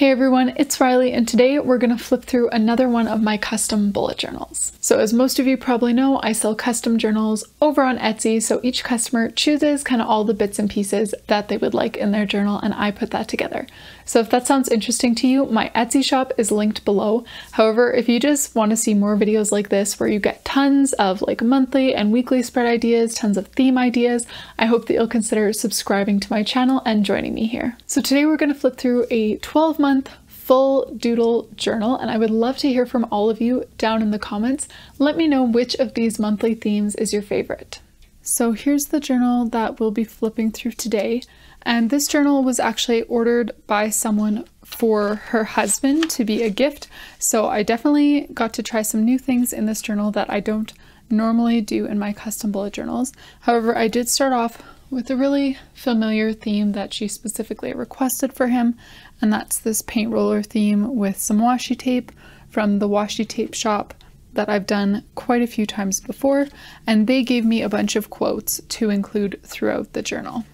Hey everyone, it's Riley, and today we're going to flip through another one of my custom bullet journals. So as most of you probably know, I sell custom journals over on Etsy, so each customer chooses kind of all the bits and pieces that they would like in their journal, and I put that together. So if that sounds interesting to you, my Etsy shop is linked below. However, if you just want to see more videos like this where you get tons of like monthly and weekly spread ideas, tons of theme ideas, I hope that you'll consider subscribing to my channel and joining me here. So today we're going to flip through a 12-month full doodle journal, and I would love to hear from all of you down in the comments. Let me know which of these monthly themes is your favorite. So here's the journal that we'll be flipping through today, and this journal was actually ordered by someone for her husband to be a gift, so I definitely got to try some new things in this journal that I don't normally do in my custom bullet journals. However, I did start off with a really familiar theme that she specifically requested for him, and that's this paint roller theme with some washi tape from the washi tape shop that I've done quite a few times before, and they gave me a bunch of quotes to include throughout the journal.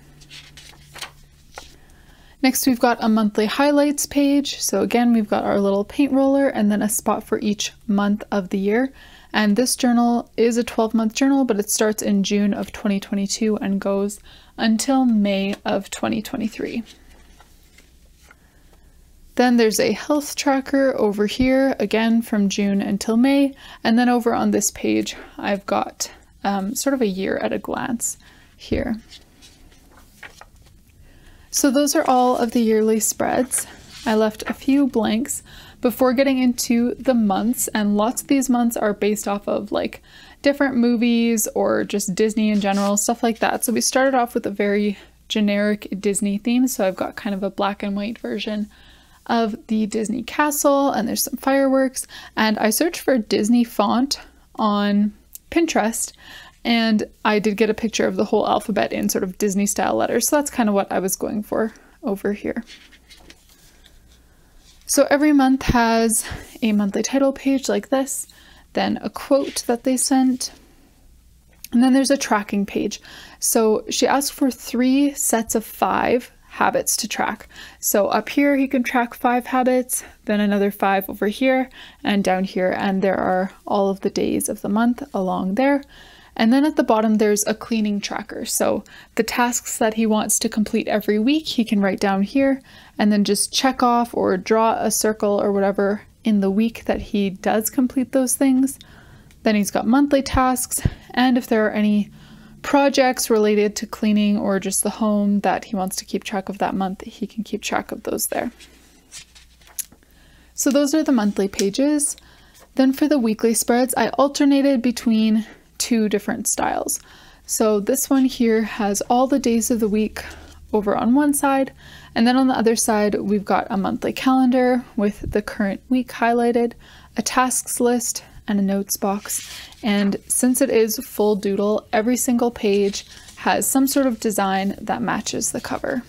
Next, we've got a monthly highlights page. So again, we've got our little paint roller and then a spot for each month of the year. And this journal is a 12-month journal, but it starts in June of 2022 and goes until May of 2023. Then there's a health tracker over here, again from June until May. And then over on this page, I've got sort of a year at a glance here. So those are all of the yearly spreads. I left a few blanks before getting into the months, and lots of these months are based off of like different movies or just Disney in general, stuff like that. So we started off with a very generic Disney theme. So I've got kind of a black and white version of the Disney castle, and there's some fireworks, and I searched for Disney font on Pinterest, and I did get a picture of the whole alphabet in sort of Disney style letters. So that's kind of what I was going for over here. So every month has a monthly title page like this, then a quote that they sent, and then there's a tracking page. So she asked for 3 sets of 5 habits to track. So up here he can track 5 habits, then another 5 over here and down here, and there are all of the days of the month along there. And then at the bottom there's a cleaning tracker. So the tasks that he wants to complete every week he can write down here and then just check off or draw a circle or whatever in the week that he does complete those things. Then he's got monthly tasks, and if there are any projects related to cleaning or just the home that he wants to keep track of that month, he can keep track of those there. So those are the monthly pages. Then for the weekly spreads, I alternated between 2 different styles. So this one here has all the days of the week over on one side, and then on the other side we've got a monthly calendar with the current week highlighted, a tasks list, and a notes box. And since it is full doodle, every single page has some sort of design that matches the cover.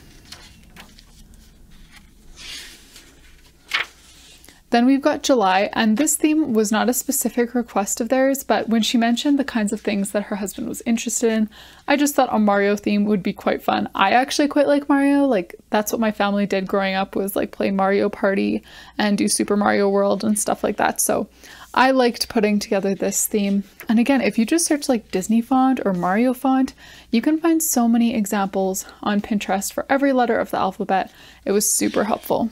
Then we've got July, and this theme was not a specific request of theirs, but when she mentioned the kinds of things that her husband was interested in, I just thought a Mario theme would be quite fun. I actually quite like Mario. Like, that's what my family did growing up, was like play Mario Party and do Super Mario World and stuff like that. So I liked putting together this theme. And again, if you just search like Disney font or Mario font, you can find so many examples on Pinterest for every letter of the alphabet. It was super helpful.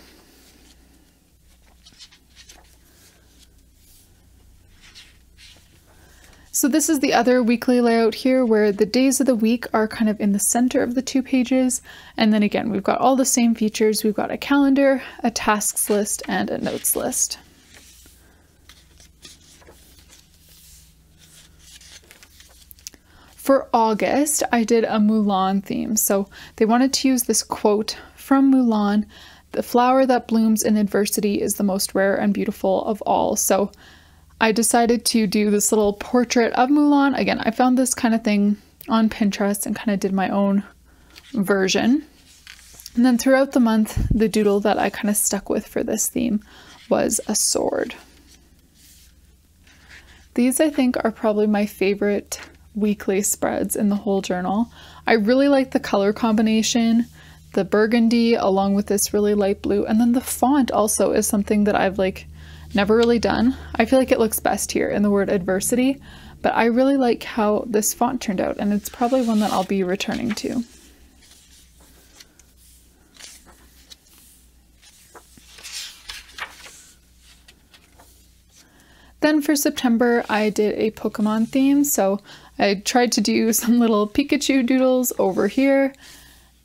So this is the other weekly layout here, where the days of the week are kind of in the center of the 2 pages. And then again, we've got all the same features. We've got a calendar, a tasks list, and a notes list. For August, I did a Mulan theme. So they wanted to use this quote from Mulan: "The flower that blooms in adversity is the most rare and beautiful of all." So I decided to do this little portrait of Mulan. Again, I found this kind of thing on Pinterest and kind of did my own version. And then throughout the month, the doodle that I kind of stuck with for this theme was a sword. These, I think, are probably my favorite weekly spreads in the whole journal. I really like the color combination the burgundy along with this really light blue. And then the font also is something that I've like never really done. I feel like it looks best here in the word adversity, but I really like how this font turned out, and it's probably one that I'll be returning to. Then for September, I did a Pokemon theme, so I tried to do some little Pikachu doodles over here.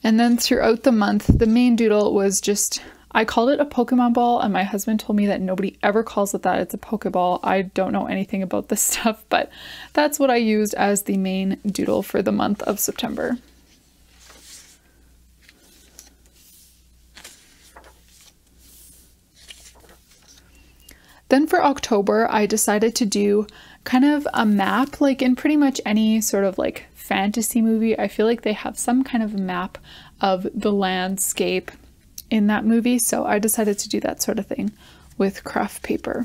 And then throughout the month, the main doodle was just, I called it a Pokemon ball, and my husband told me that nobody ever calls it that. It's a Pokeball. I don't know anything about this stuff, but that's what I used as the main doodle for the month of September. Then for October, I decided to do kind of a map, like in pretty much any sort of like fantasy movie. I feel like they have some kind of map of the landscape in that movie, so I decided to do that sort of thing with craft paper.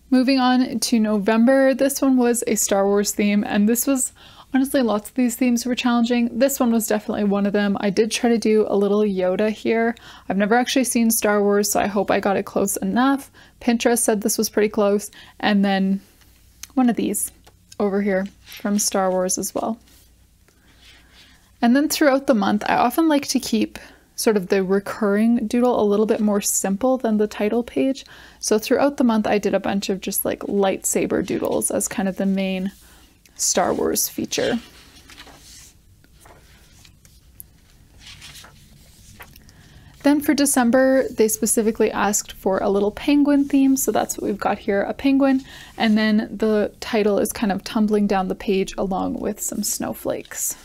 Moving on to November, this one was a Star Wars theme, and this was, honestly, lots of these themes were challenging. This one was definitely one of them. I did try to do a little Yoda here. I've never actually seen Star Wars, so I hope I got it close enough. Pinterest said this was pretty close, and then one of these over here from Star Wars as well. And then throughout the month, I often like to keep sort of the recurring doodle a little bit more simple than the title page. So throughout the month, I did a bunch of just like lightsaber doodles as kind of the main Star Wars feature. Then for December, they specifically asked for a little penguin theme, so that's what we've got here, a penguin, and then the title is kind of tumbling down the page along with some snowflakes.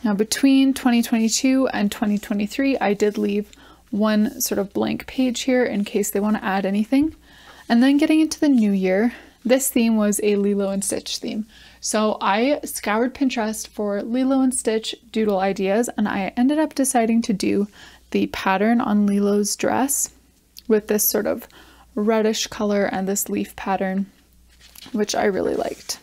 Now between 2022 and 2023, I did leave one sort of blank page here in case they want to add anything. And then getting into the new year, this theme was a Lilo and Stitch theme. So I scoured Pinterest for Lilo and Stitch doodle ideas, and I ended up deciding to do the pattern on Lilo's dress with this sort of reddish color and this leaf pattern, which I really liked.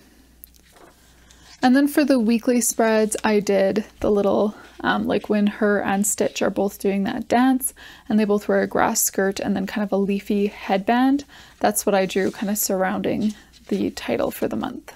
And then for the weekly spreads, I did the little, like when her and Stitch are both doing that dance, and they both wear a grass skirt and then kind of a leafy headband. That's what I drew kind of surrounding the title for the month.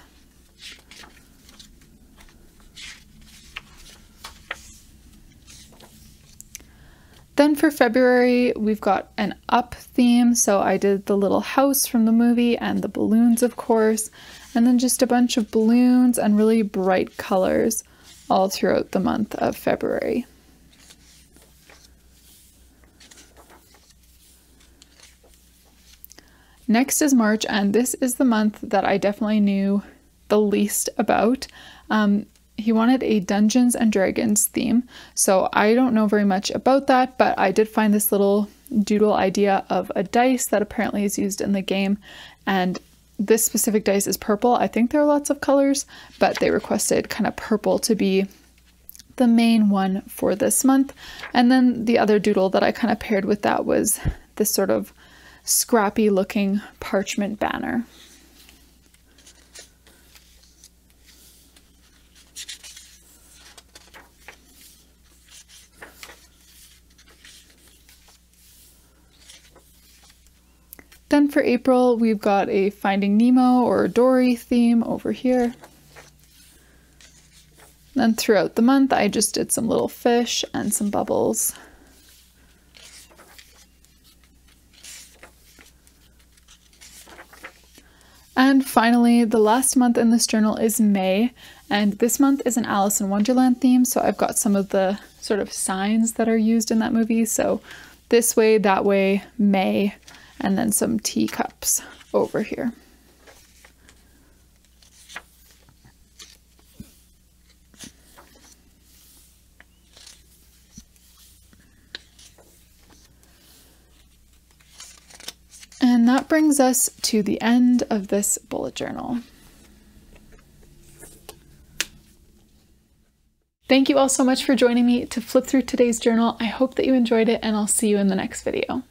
Then for February, we've got an up theme. So I did the little house from the movie and the balloons, of course, and then just a bunch of balloons and really bright colors all throughout the month of February. Next is March, and this is the month that I definitely knew the least about. He wanted a Dungeons and Dragons theme, so I don't know very much about that, but I did find this little doodle idea of a dice that apparently is used in the game, and this specific dice is purple. I think there are lots of colors, but they requested kind of purple to be the main one for this month. And then the other doodle that I kind of paired with that was this sort of scrappy looking parchment banner. Then for April, we've got a Finding Nemo or Dory theme over here. Then throughout the month, I just did some little fish and some bubbles. And finally, the last month in this journal is May, and this month is an Alice in Wonderland theme, so I've got some of the sort of signs that are used in that movie. So this way, that way, May, and then some teacups over here. And that brings us to the end of this bullet journal. Thank you all so much for joining me to flip through today's journal. I hope that you enjoyed it, and I'll see you in the next video.